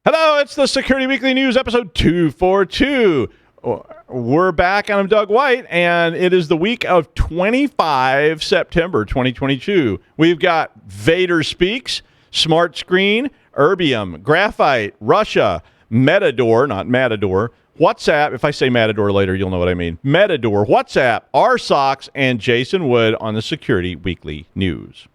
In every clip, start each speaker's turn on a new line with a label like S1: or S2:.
S1: Hello, it's the Security Weekly News, episode 242. We're back, and I'm Doug White, and it is the week of 25 September 2022. We've got Vader Speaks, SmartScreen, Erbium, Graphite, Russia, Matador, not Matador, WhatsApp. If I say Matador later, you'll know what I mean. Matador, WhatsApp, RSOCKS, and Jason Wood on the Security Weekly News.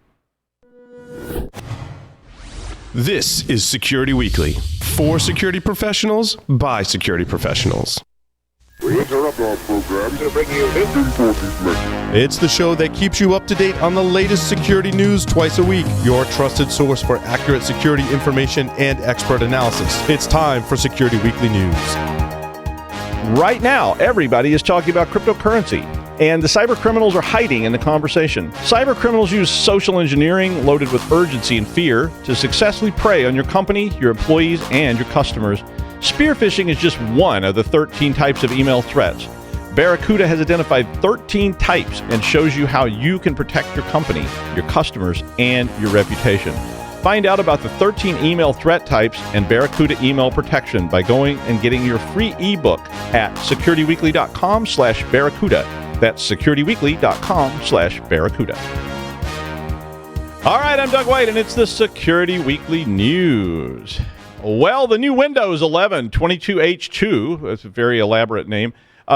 S2: This is Security Weekly, for security professionals, by security professionals.
S3: We interrupt our program to bring you this important message.
S2: It's the show that keeps you up to date on the latest security news twice a week, your trusted source for accurate security information and expert analysis. It's time for Security Weekly News.
S1: Right now, everybody is talking about cryptocurrency, and the cyber criminals are hiding in the conversation. Cyber criminals use social engineering loaded with urgency and fear to successfully prey on your company, your employees, and your customers. Spear phishing is just one of the 13 types of email threats. Barracuda has identified 13 types and shows you how you can protect your company, your customers, and your reputation. Find out about the 13 email threat types and Barracuda email protection by going and getting your free ebook at securityweekly.com/Barracuda. That's securityweekly.com/Barracuda. All right, I'm Doug White, and it's the Security Weekly News. Well, the new Windows 11 22H2, that's a very elaborate name,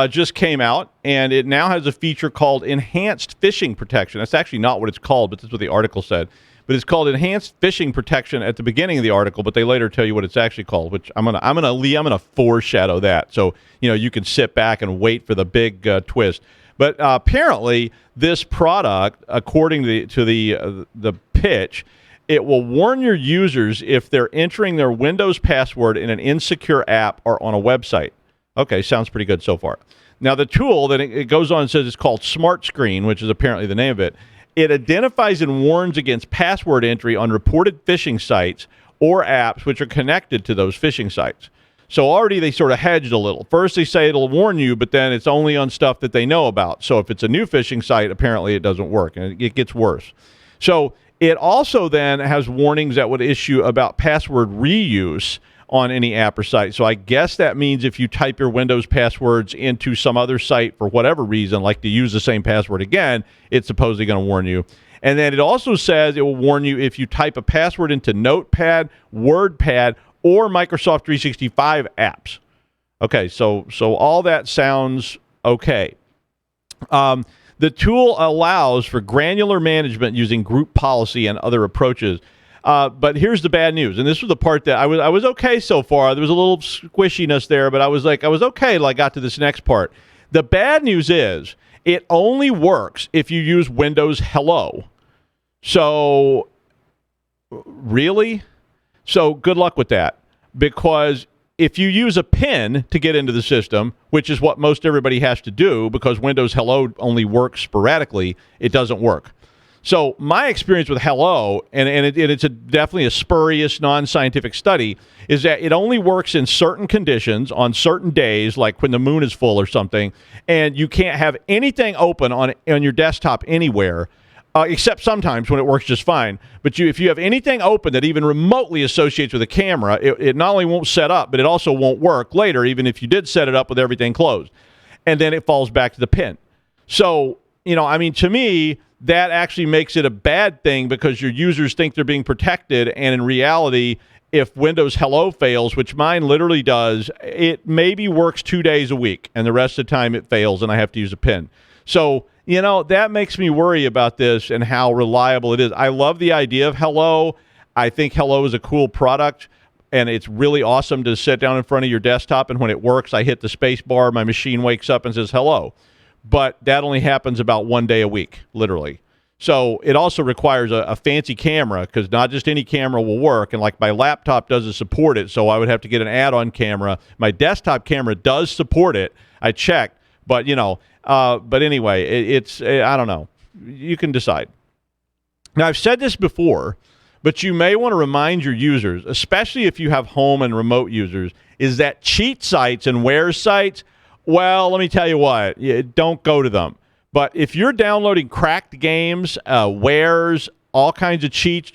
S1: just came out, and it now has a feature called Enhanced Phishing Protection. That's actually not what it's called, but that's what the article said. But it's called Enhanced Phishing Protection at the beginning of the article, but they later tell you what it's actually called, which I'm gonna foreshadow that, so you can sit back and wait for the big twist. But apparently, this product, according to the pitch, it will warn your users if they're entering their Windows password in an insecure app or on a website. Okay, sounds pretty good so far. Now, the tool, that it goes on and says it's called SmartScreen, which is apparently the name of it. It identifies and warns against password entry on reported phishing sites or apps which are connected to those phishing sites. So already they sort of hedged a little. First they say it'll warn you, but then it's only on stuff that they know about. So if it's a new phishing site, apparently it doesn't work, and it gets worse. So it also then has warnings that would issue about password reuse on any app or site. So I guess that means if you type your Windows passwords into some other site for whatever reason, like to use the same password again, it's supposedly going to warn you. And then it also says it will warn you if you type a password into Notepad, WordPad, or Microsoft 365 apps. Okay, so all that sounds okay. The tool allows for granular management using group policy and other approaches. But here's the bad news, and this was the part that I was okay so far. There was a little squishiness there, but I was okay till I got to this next part. The bad news is it only works if you use Windows Hello. So, really? So good luck with that, because if you use a PIN to get into the system, which is what most everybody has to do because Windows Hello only works sporadically, it doesn't work. So my experience with Hello, and it's definitely a spurious, non-scientific study, is that it only works in certain conditions on certain days, like when the moon is full or something, and you can't have anything open on your desktop anywhere, except sometimes when it works just fine. But if you have anything open that even remotely associates with a camera, it not only won't set up, but it also won't work later, even if you did set it up with everything closed. And then it falls back to the PIN. So, to me, that actually makes it a bad thing because your users think they're being protected, and in reality, if Windows Hello fails, which mine literally does, it maybe works 2 days a week, and the rest of the time it fails, and I have to use a PIN. So, that makes me worry about this and how reliable it is. I love the idea of Hello. I think Hello is a cool product, and it's really awesome to sit down in front of your desktop, and when it works, I hit the space bar, my machine wakes up and says hello. But that only happens about 1 day a week, literally. So it also requires a fancy camera, because not just any camera will work, and like my laptop doesn't support it, so I would have to get an add-on camera. My desktop camera does support it. I checked, but but anyway, it's I don't know. You can decide. Now, I've said this before, but you may want to remind your users, especially if you have home and remote users, is that cheat sites and where sites, well, let me tell you what, don't go to them. But if you're downloading cracked games, wares, all kinds of cheats,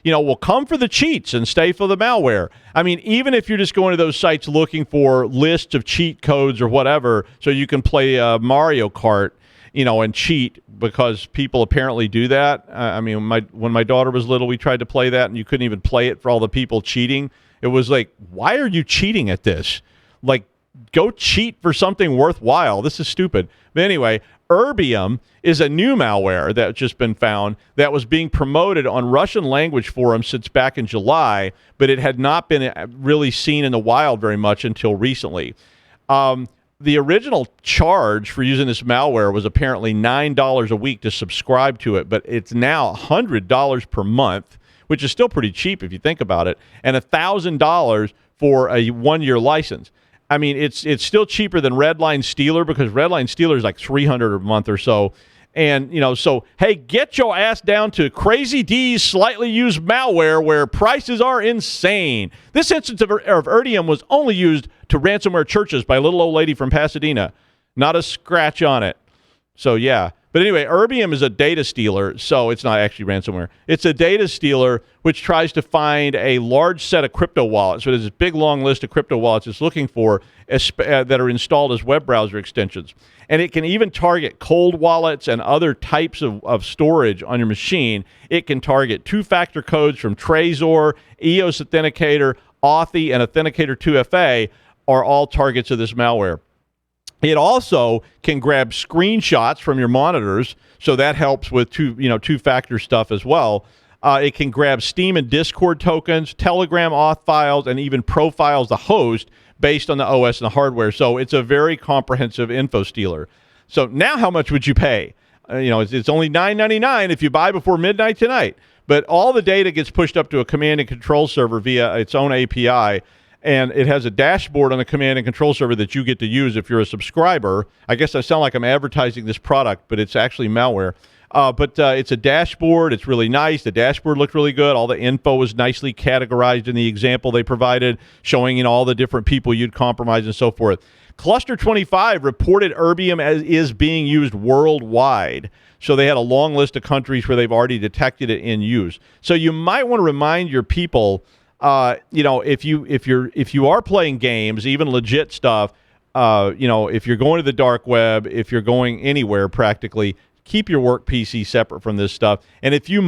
S1: well, come for the cheats and stay for the malware. I mean, even if you're just going to those sites looking for lists of cheat codes or whatever so you can play Mario Kart, and cheat, because people apparently do that. I mean, when my daughter was little, we tried to play that, and you couldn't even play it for all the people cheating. It was like, why are you cheating at this? Like, go cheat for something worthwhile. This is stupid. But anyway, Erbium is a new malware that's just been found that was being promoted on Russian language forums since back in July, but it had not been really seen in the wild very much until recently. The original charge for using this malware was apparently $9 a week to subscribe to it, but it's now $100 per month, which is still pretty cheap if you think about it, and $1,000 for a 1-year license. I mean, it's still cheaper than Redline Stealer, because Redline Stealer is like $300 a month or so. And, so, hey, get your ass down to Crazy D's slightly used malware where prices are insane. This instance of Erbium was only used to ransomware churches by a little old lady from Pasadena. Not a scratch on it. So, yeah. But anyway, Erbium is a data stealer, so it's not actually ransomware. It's a data stealer which tries to find a large set of crypto wallets. So there's this big, long list of crypto wallets it's looking for that are installed as web browser extensions. And it can even target cold wallets and other types of storage on your machine. It can target two-factor codes from Trezor, EOS Authenticator, Authy, and Authenticator 2FA are all targets of this malware. It also can grab screenshots from your monitors, so that helps with two-factor stuff as well. It can grab Steam and Discord tokens, Telegram auth files, and even profiles the host based on the OS and the hardware. So it's a very comprehensive info stealer. So now how much would you pay? It's only $9.99 if you buy before midnight tonight. But all the data gets pushed up to a command and control server via its own API. And it has a dashboard on the command and control server that you get to use if you're a subscriber. I guess I sound like I'm advertising this product, but it's actually malware. But it's a dashboard. It's really nice. The dashboard looked really good. All the info was nicely categorized in the example they provided, showing all the different people you'd compromise and so forth. Cluster 25 reported Erbium is being used worldwide. So they had a long list of countries where they've already detected it in use. So you might want to remind your people, if you are playing games, even legit stuff, if you're going to the dark web, if you're going anywhere practically, keep your work PC separate from this stuff. And if you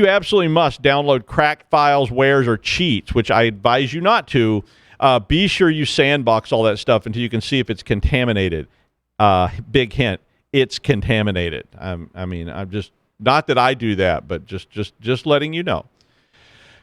S1: absolutely must download cracked files, wares, or cheats, which I advise you not to, be sure you sandbox all that stuff until you can see if it's contaminated. Big hint, it's contaminated. I'm just, not that I do that, but just letting you know.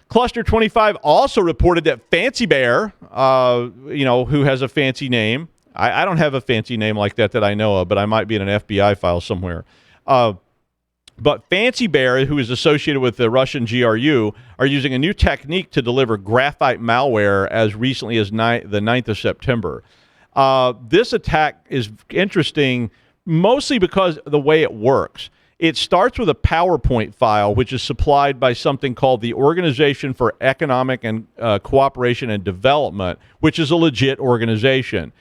S1: Cluster 25 also reported that Fancy Bear, who has a fancy name. I don't have a fancy name like that I know of, but I might be in an FBI file somewhere. But Fancy Bear, who is associated with the Russian GRU, are using a new technique to deliver Graphite malware as recently as the 9th of September. This attack is interesting mostly because of the way it works. It starts with a PowerPoint file, which is supplied by something called the Organization for Economic and Cooperation and Development, which is a legit organization.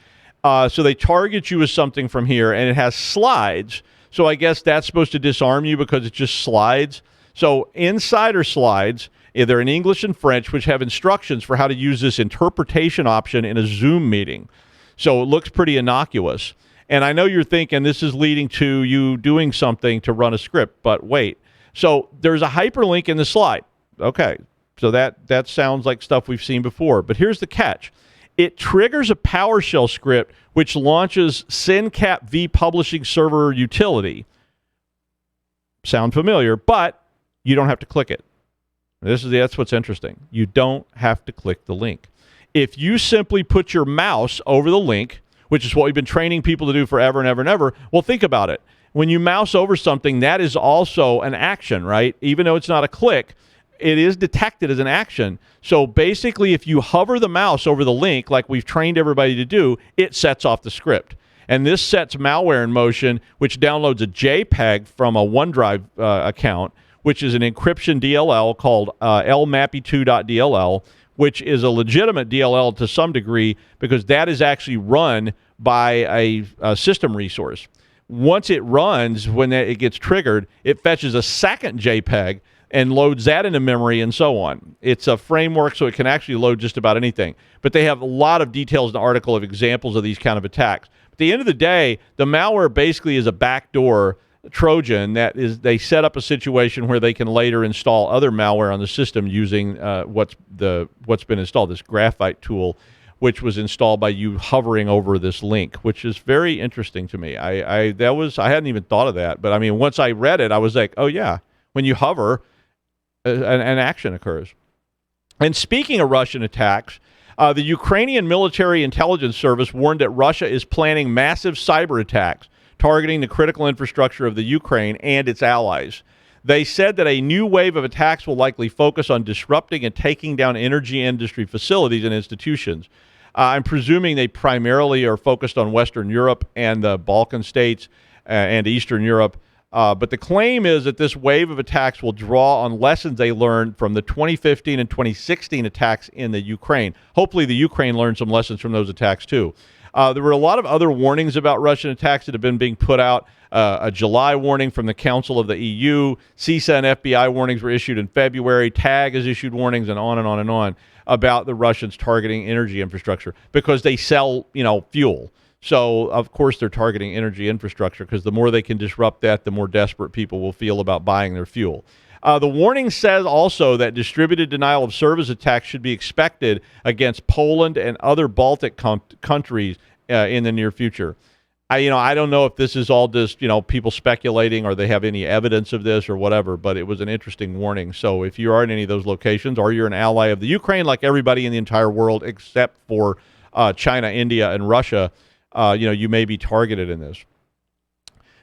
S1: So they target you with something from here, and it has slides. So I guess that's supposed to disarm you because it's just slides. So insider slides, they're in English and French, which have instructions for how to use this interpretation option in a Zoom meeting. So it looks pretty innocuous. And I know you're thinking this is leading to you doing something to run a script, but wait. So there's a hyperlink in the slide. Okay, so that sounds like stuff we've seen before. But here's the catch. It triggers a PowerShell script which launches SynCap V publishing server utility. Sound familiar, but you don't have to click it. That's what's interesting. You don't have to click the link. If you simply put your mouse over the link, which is what we've been training people to do forever and ever and ever, well, think about it. When you mouse over something, that is also an action, right? Even though it's not a click, it is detected as an action. So basically, if you hover the mouse over the link, like we've trained everybody to do, it sets off the script. And this sets malware in motion, which downloads a JPEG from a OneDrive account, which is an encryption DLL called lmappy2.dll, which is a legitimate DLL to some degree because that is actually run by a system resource. Once it runs, when it gets triggered, it fetches a second JPEG and loads that into memory and so on. It's a framework, so it can actually load just about anything. But they have a lot of details in the article of examples of these kind of attacks. At the end of the day, the malware basically is a backdoor Trojan that is, they set up a situation where they can later install other malware on the system using what's been installed, this Graphite tool, which was installed by you hovering over this link, which is very interesting to me. I hadn't even thought of that, but I mean, once I read it, I was like, oh yeah, when you hover, an action occurs. And speaking of Russian attacks, the Ukrainian Military Intelligence Service warned that Russia is planning massive cyber attacks targeting the critical infrastructure of the Ukraine and its allies. They said that a new wave of attacks will likely focus on disrupting and taking down energy industry facilities and institutions. I'm presuming they primarily are focused on Western Europe and the Balkan states and Eastern Europe. But the claim is that this wave of attacks will draw on lessons they learned from the 2015 and 2016 attacks in the Ukraine. Hopefully the Ukraine learned some lessons from those attacks too. There were a lot of other warnings about Russian attacks that have been being put out. A July warning from the Council of the EU. CISA and FBI warnings were issued in February. TAG has issued warnings, and on and on and on about the Russians targeting energy infrastructure because they sell, fuel. So, of course, they're targeting energy infrastructure because the more they can disrupt that, the more desperate people will feel about buying their fuel. The warning says also that distributed denial of service attacks should be expected against Poland and other Baltic countries in the near future. I don't know if this is all just, people speculating or they have any evidence of this or whatever, but it was an interesting warning. So if you are in any of those locations or you're an ally of the Ukraine, like everybody in the entire world except for China, India, and Russia, you may be targeted in this.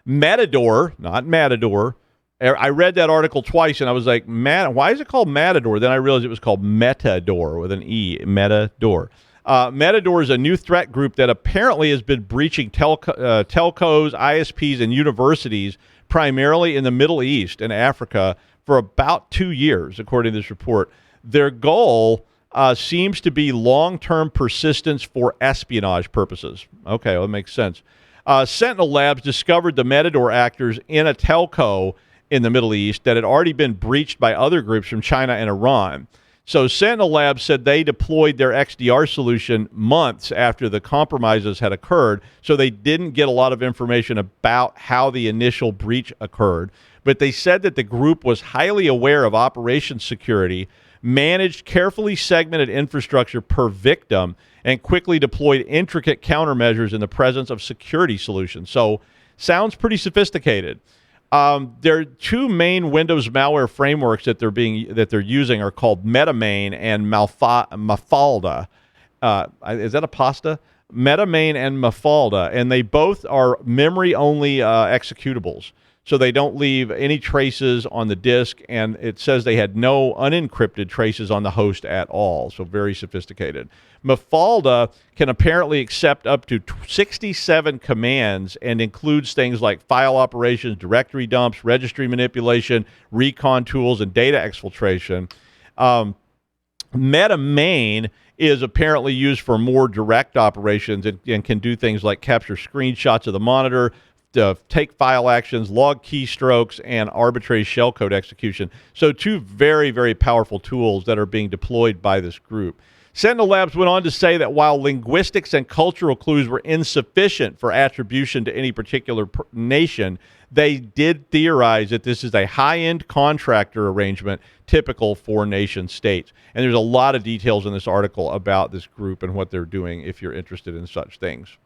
S1: Matador, not Matador. I read that article twice, and I was like, why is it called Matador? Then I realized it was called Matador with an E, Matador. Matador is a new threat group that apparently has been breaching telcos, ISPs, and universities, primarily in the Middle East and Africa, for about 2 years, according to this report. Their goal seems to be long-term persistence for espionage purposes. Okay, well, that makes sense. Sentinel Labs discovered the Matador actors in a telco in the Middle East that had already been breached by other groups from China and Iran. So Sentinel Labs said they deployed their XDR solution months after the compromises had occurred, so they didn't get a lot of information about how the initial breach occurred. But they said that the group was highly aware of operations security, managed carefully segmented infrastructure per victim, and quickly deployed intricate countermeasures in the presence of security solutions. So sounds pretty sophisticated. There are two main Windows malware frameworks that they're using are called MetaMain and Mafalda. Is that a pasta? MetaMain and Mafalda, and they both are memory-only executables. So they don't leave any traces on the disk, and it says they had no unencrypted traces on the host at all. So very sophisticated. Mafalda can apparently accept up to 67 commands and includes things like file operations, directory dumps, registry manipulation, recon tools, and data exfiltration. MetaMain is apparently used for more direct operations and can do things like capture screenshots of the monitor, take file actions, log keystrokes, and arbitrary shellcode execution. So two very, very powerful tools that are being deployed by this group. Sentinel Labs went on to say that while linguistics and cultural clues were insufficient for attribution to any particular nation, they did theorize that this is a high-end contractor arrangement typical for nation states. And there's a lot of details in this article about this group and what they're doing if you're interested in such things.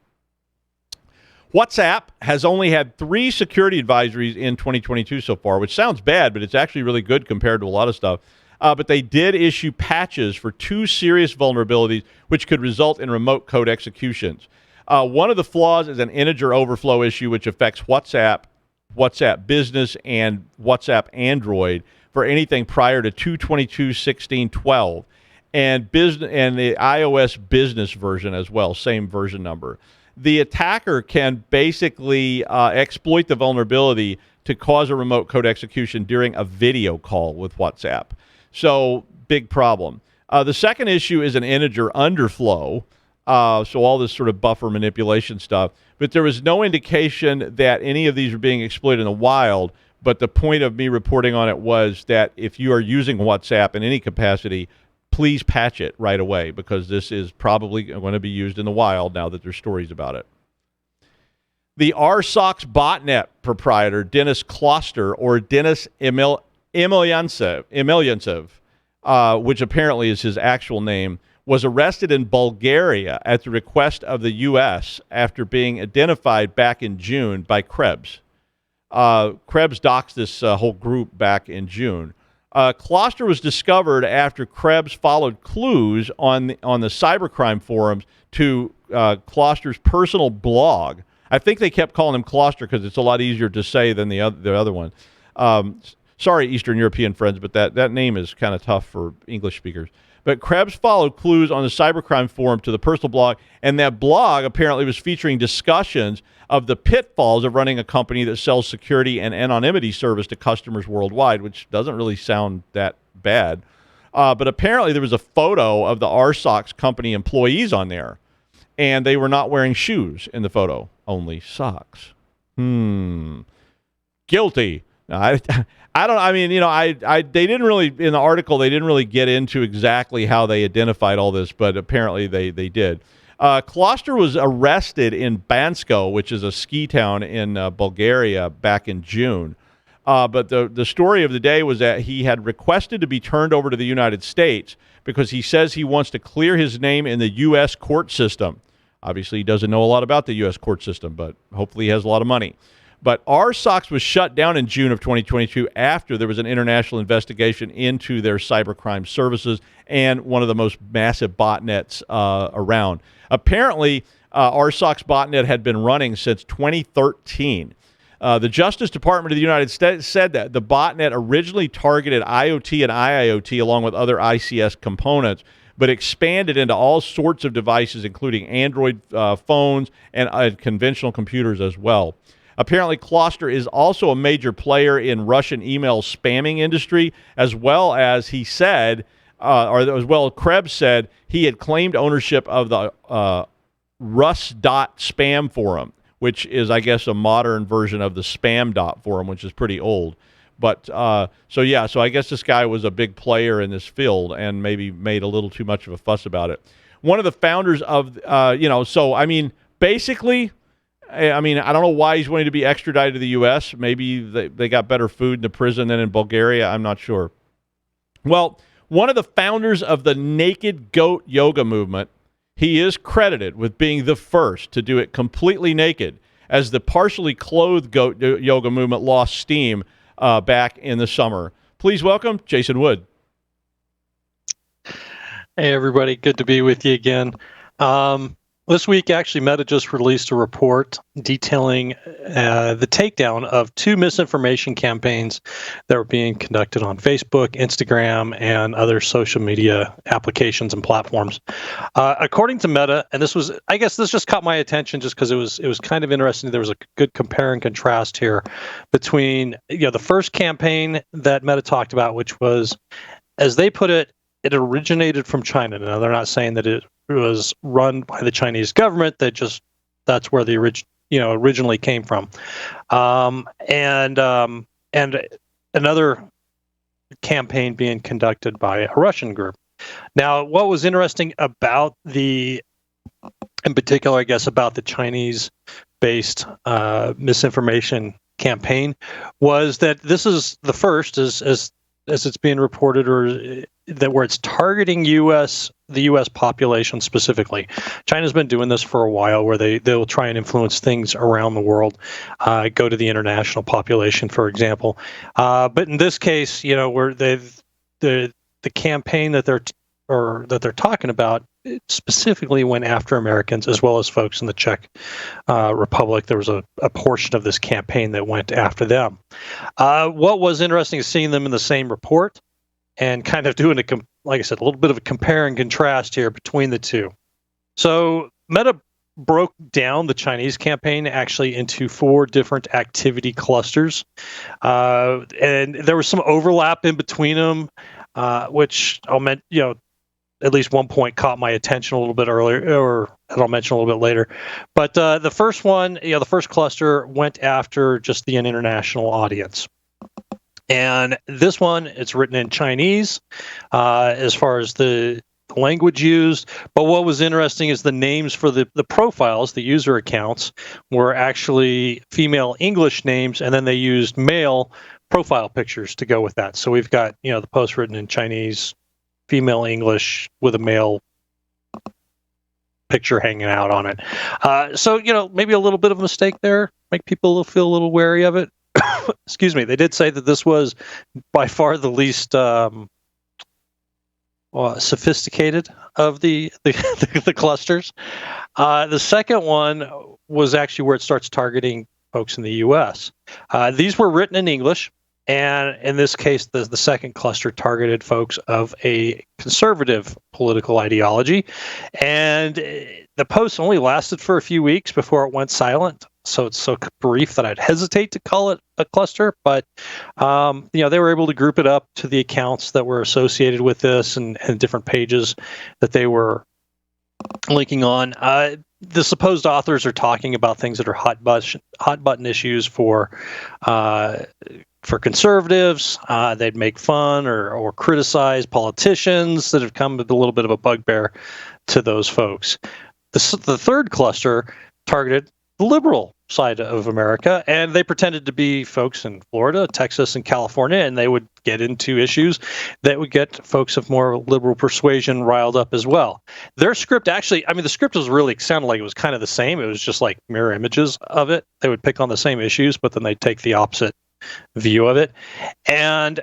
S1: WhatsApp has only had 3 security advisories in 2022 so far, which sounds bad, but it's actually really good compared to a lot of stuff. But they did issue patches for 2 serious vulnerabilities, which could result in remote code executions. One of the flaws is an integer overflow issue, which affects WhatsApp, WhatsApp Business, and WhatsApp Android for anything prior to 2.22.16.12, and the iOS Business version as well, same version number. The attacker can basically exploit the vulnerability to cause a remote code execution during a video call with WhatsApp. So, big problem. The second issue is an integer underflow, so all this sort of buffer manipulation stuff. But there was no indication that any of these were being exploited in the wild, But the point of me reporting on it was that if you are using WhatsApp in any capacity, please patch it right away, because this is probably going to be used in the wild now that there's stories about it. The RSOCKS botnet proprietor, Dennis Kloster, or Dennis Emilyansev, which apparently is his actual name, was arrested in Bulgaria at the request of the U.S. after being identified back in June by Krebs. Krebs doxed this whole group back in June. Kloster was discovered after Krebs followed clues on the cybercrime forums to Kloster's personal blog. I think they kept calling him Kloster because it's a lot easier to say than the other one. Sorry, Eastern European friends, but that name is kind of tough for English speakers. But Krebs followed clues on the cybercrime forum to the personal blog, and that blog apparently was featuring discussions of the pitfalls of running a company that sells security and anonymity service to customers worldwide, which doesn't really sound that bad. But apparently there was a photo of the RSOCKS company employees on there, and they were not wearing shoes in the photo, only socks. Guilty. They didn't really, in the article, they didn't really get into exactly how they identified all this, but apparently they did. Kloster was arrested in Bansko, which is a ski town in Bulgaria, back in June. But the story of the day was that he had requested to be turned over to the United States because he says he wants to clear his name in the U.S. court system. Obviously, he doesn't know a lot about the U.S. court system, but hopefully he has a lot of money. But RSOCKS was shut down in June of 2022 after there was an international investigation into their cybercrime services and one of the most massive botnets around. Apparently, RSOCKS botnet had been running since 2013. The Justice Department of the United States said that the botnet originally targeted IoT and IIoT along with other ICS components, but expanded into all sorts of devices, including Android phones and conventional computers as well. Apparently, Kloster is also a major player in Russian email spamming industry, as well as he said, Krebs said, he had claimed ownership of the Rus.spam forum, which is, I guess, a modern version of the spam forum, which is pretty old. But so I guess this guy was a big player in this field and maybe made a little too much of a fuss about it. One of the founders of, basically, I don't know why he's wanting to be extradited to the U.S. Maybe they got better food in the prison than in Bulgaria. I'm not sure. Well, one of the founders of the Naked Goat Yoga movement, he is credited with being the first to do it completely naked, as the partially clothed goat yoga movement lost steam back in the summer. Please welcome Jason Wood.
S4: Hey, everybody. Good to be with you again. This week, actually, Meta just released a report detailing the takedown of 2 misinformation campaigns that were being conducted on Facebook, Instagram, and other social media applications and platforms. According to Meta, and this just caught my attention just because it was kind of interesting. There was a good compare and contrast here between the first campaign that Meta talked about, which was, as they put it, it originated from China. Now, they're not saying that it was run by the Chinese government. That's where the originally came from. And another campaign being conducted by a Russian group. Now, what was interesting about in particular, I guess, about the Chinese-based misinformation campaign was that this is the first, as it's being reported, or that where it's targeting the U.S. population specifically. China's been doing this for a while, where they'll try and influence things around the world, go to the international population, for example. But in this case, where the campaign that they're talking about, it specifically went after Americans as well as folks in the Czech Republic. There was a portion of this campaign that went after them. What was interesting is seeing them in the same report and kind of doing like I said, a little bit of a compare and contrast here between the two. So Meta broke down the Chinese campaign actually into 4 different activity clusters, and there was some overlap in between them, which at least one point caught my attention a little bit earlier, or I'll mention a little bit later. But the first one, the first cluster went after just the international audience. And this one, it's written in Chinese as far as the language used. But what was interesting is the names for the profiles, the user accounts, were actually female English names, and then they used male profile pictures to go with that. So we've got, the post written in Chinese, female English with a male picture hanging out on it. So, maybe a little bit of a mistake there, make people feel a little wary of it. Excuse me. They did say that this was by far the least sophisticated of the clusters. The second one was actually where it starts targeting folks in the U.S. These were written in English, and in this case, the second cluster targeted folks of a conservative political ideology. And the post only lasted for a few weeks before it went silent. So it's so brief that I'd hesitate to call it a cluster, but they were able to group it up to the accounts that were associated with this and different pages that they were linking on. The supposed authors are talking about things that are hot button issues for conservatives. They'd make fun or criticize politicians that have come with a little bit of a bugbear to those folks. The third cluster targeted the liberal side of America, and they pretended to be folks in Florida, Texas, and California, and they would get into issues that would get folks of more liberal persuasion riled up as well. Their script actually, the script was really sounded like it was kind of the same. It was just like mirror images of it. They would pick on the same issues, but then they'd take the opposite view of it. And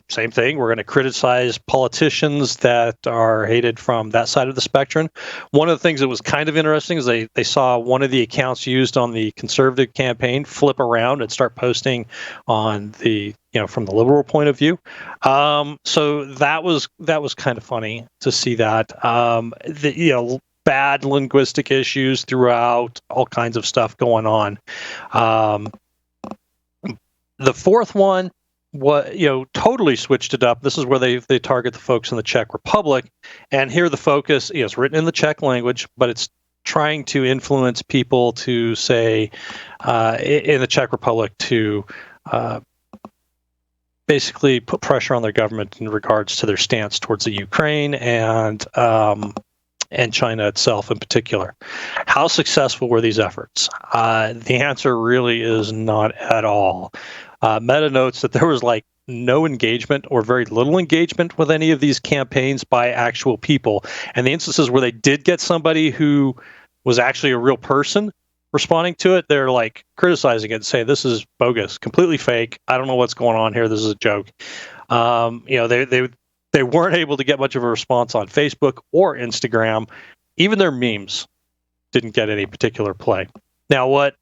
S4: same thing, we're going to criticize politicians that are hated from that side of the spectrum. One of the things that was kind of interesting is they saw one of the accounts used on the conservative campaign flip around and start posting on the from the liberal point of view. So that was kind of funny to see that. Bad linguistic issues throughout, all kinds of stuff going on. The fourth one, totally switched it up. This is where they target the folks in the Czech Republic, and here the focus is written in the Czech language, but it's trying to influence people to say in the Czech Republic to basically put pressure on their government in regards to their stance towards the Ukraine and China itself in particular. How successful were these efforts? The answer really is not at all. Meta notes that there was no engagement or very little engagement with any of these campaigns by actual people. And the instances where they did get somebody who was actually a real person responding to it, they're criticizing it and saying, this is bogus, completely fake. I don't know what's going on here. This is a joke. They weren't able to get much of a response on Facebook or Instagram. Even their memes didn't get any particular play. Now, what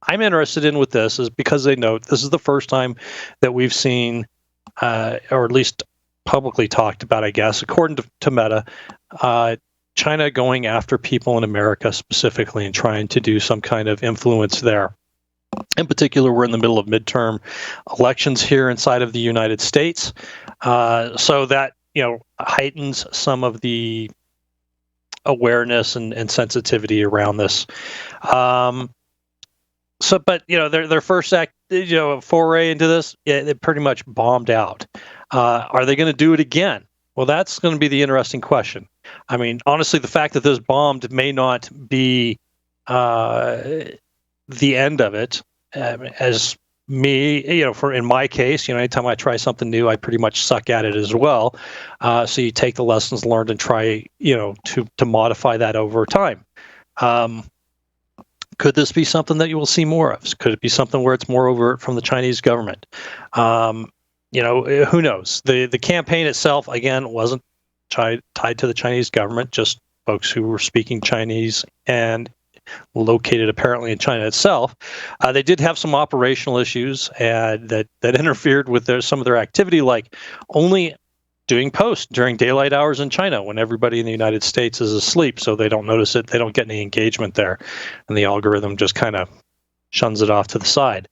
S4: I'm interested in with this is because they note this is the first time that we've seen, or at least publicly talked about, I guess, according to Meta, China going after people in America specifically and trying to do some kind of influence there. In particular, we're in the middle of midterm elections here inside of the United States. So that, heightens some of the awareness and sensitivity around this. But their first foray into this, they pretty much bombed out. Are they going to do it again? Well, that's going to be the interesting question. Honestly, the fact that this bombed may not be the end of it. As me, in my case, anytime I try something new, I pretty much suck at it as well. So you take the lessons learned and try, to modify that over time. Could this be something that you will see more of? Could it be something where it's more overt from the Chinese government? Who knows? The campaign itself, again, wasn't tied to the Chinese government, just folks who were speaking Chinese and located apparently in China itself. They did have some operational issues that interfered with some of their activity, like only doing posts during daylight hours in China when everybody in the United States is asleep, so they don't notice it, they don't get any engagement there, and the algorithm just kind of shuns it off to the side.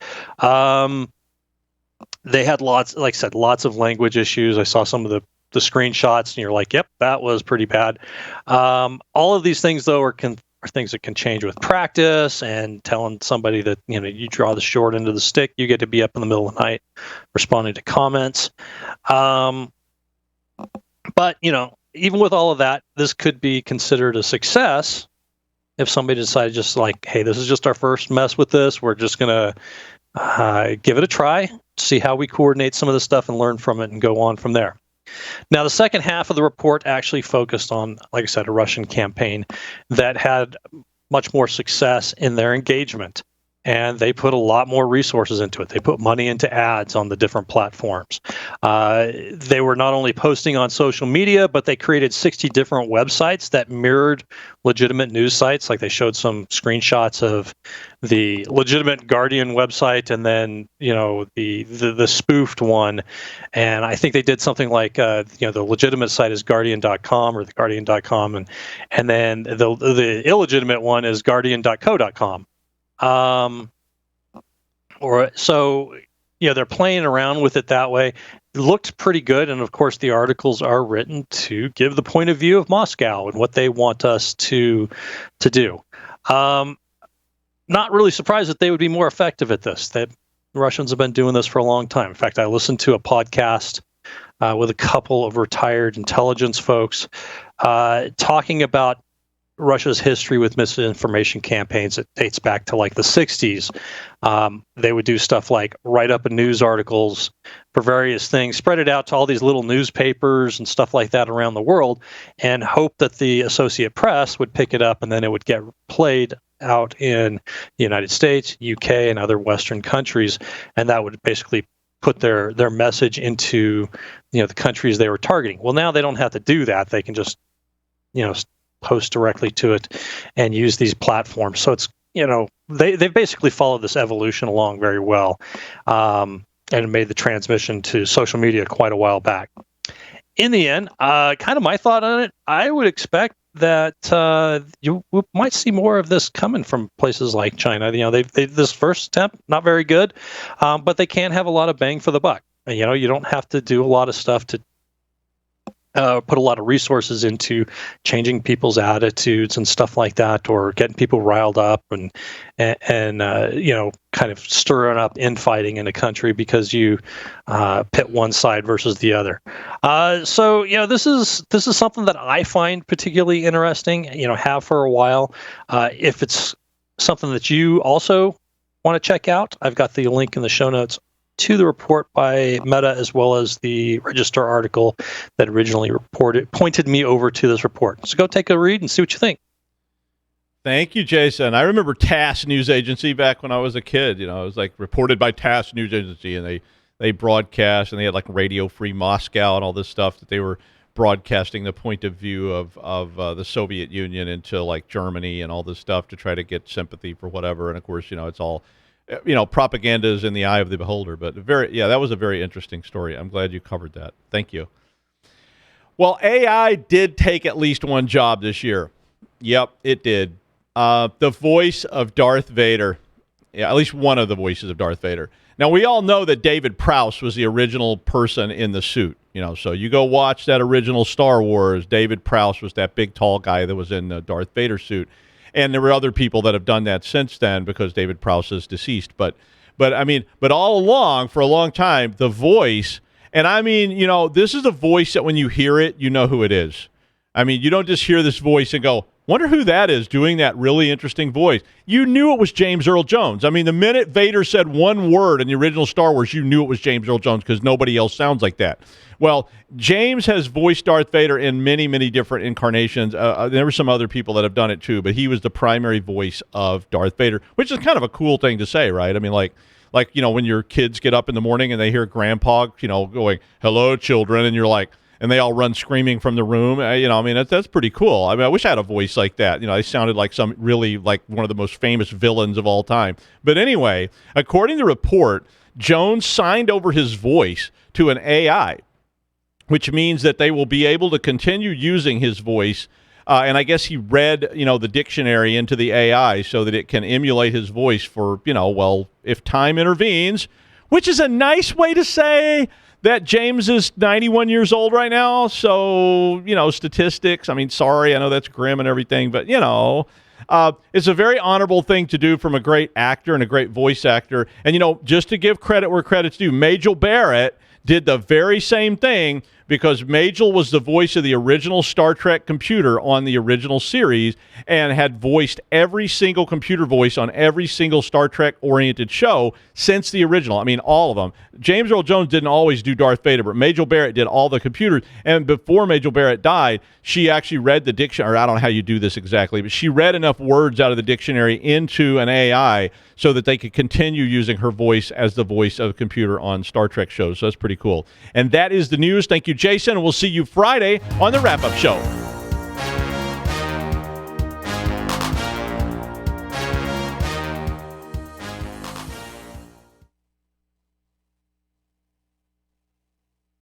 S4: They had lots of language issues. I saw some of the screenshots, and you're like, yep, that was pretty bad. All of these things, though, are are things that can change with practice, and telling somebody that, you draw the short end of the stick, you get to be up in the middle of the night responding to comments. But, even with all of that, this could be considered a success if somebody decided just like, hey, this is just our first mess with this. We're just going to give it a try, see how we coordinate some of this stuff and learn from it and go on from there. Now, the second half of the report actually focused on, like I said, a Russian campaign that had much more success in their engagement. And they put a lot more resources into it. They put money into ads on the different platforms. They were not only posting on social media, but they created 60 different websites that mirrored legitimate news sites. Like they showed some screenshots of the legitimate Guardian website and then, the spoofed one. And I think they did something like, the legitimate site is Guardian.com or theguardian.com. And then the illegitimate one is Guardian.co.com. They're playing around with it that way. It looked pretty good, and of course the articles are written to give the point of view of Moscow and what they want us to do. Not really surprised that they would be more effective at this. The Russians have been doing this for a long time. In fact, I listened to a podcast with a couple of retired intelligence folks talking about Russia's history with misinformation campaigns. It dates back to like the 60s. They would do stuff like write up news articles for various things, spread it out to all these little newspapers and stuff like that around the world, and hope that the Associated Press would pick it up, and then it would get played out in the United States, UK, and other Western countries, and that would basically put their message into the countries they were targeting. Well, now they don't have to do that. They can just post directly to it and use these platforms. So it's, they've basically followed this evolution along very well, and made the transmission to social media quite a while back. In the end, kind of my thought on it, I would expect that you might see more of this coming from places like China. They this first attempt, not very good, but they can have a lot of bang for the buck. And, you don't have to do a lot of stuff to put a lot of resources into changing people's attitudes and stuff like that, or getting people riled up and kind of stirring up infighting in a country because you pit one side versus the other. So this is something that I find particularly interesting. Have for a while. If it's something that you also want to check out, I've got the link in the show notes to the report by Meta, as well as the Register article that originally pointed me over to this report. So go take a read and see what you think.
S1: Thank you, Jason. I remember TASS News Agency back when I was a kid. It was like reported by TASS News Agency, and they broadcast, and they had like Radio Free Moscow and all this stuff that they were broadcasting the point of view of the Soviet Union into like Germany and all this stuff to try to get sympathy for whatever. And of course, it's all propaganda is in the eye of the beholder, but that was a very interesting story. I'm glad you covered that. Thank you. Well, AI did take at least one job this year. Yep, it did. The voice of Darth Vader. Yeah, at least one of the voices of Darth Vader. Now, we all know that David Prowse was the original person in the suit. So you go watch that original Star Wars. David Prowse was that big, tall guy that was in the Darth Vader suit. And there were other people that have done that since then because David Prowse is deceased. But all along, for a long time, the voice, and this is a voice that when you hear it, you know who it is. You don't just hear this voice and go, wonder who that is doing that really interesting voice. You knew it was James Earl Jones. The minute Vader said one word in the original Star Wars, you knew it was James Earl Jones because nobody else sounds like that. Well, James has voiced Darth Vader in many, many different incarnations. There were some other people that have done it too, but he was the primary voice of Darth Vader, which is kind of a cool thing to say, right? When your kids get up in the morning and they hear Grandpa, going, "Hello, children," and you're like, and they all run screaming from the room. That's pretty cool. I wish I had a voice like that. They sounded like some really like one of the most famous villains of all time. But anyway, according to the report, Jones signed over his voice to an AI, which means that they will be able to continue using his voice. And I guess he read, the dictionary into the AI so that it can emulate his voice for, if time intervenes, which is a nice way to say that James is 91 years old right now. So, statistics, sorry, I know that's grim and everything, but, It's a very honorable thing to do from a great actor and a great voice actor. And, just to give credit where credit's due, Majel Barrett did the very same thing because Majel was the voice of the original Star Trek computer on the original series and had voiced every single computer voice on every single Star Trek-oriented show since the original. I mean, all of them. James Earl Jones didn't always do Darth Vader, but Majel Barrett did all the computers. And before Majel Barrett died, she actually read the dictionary. I don't know how you do this exactly, but she read enough words out of the dictionary into an AI so that they could continue using her voice as the voice of a computer on Star Trek shows. So that's pretty cool. And that is the news. Thank you, Jason. And we'll see you Friday on the wrap-up show.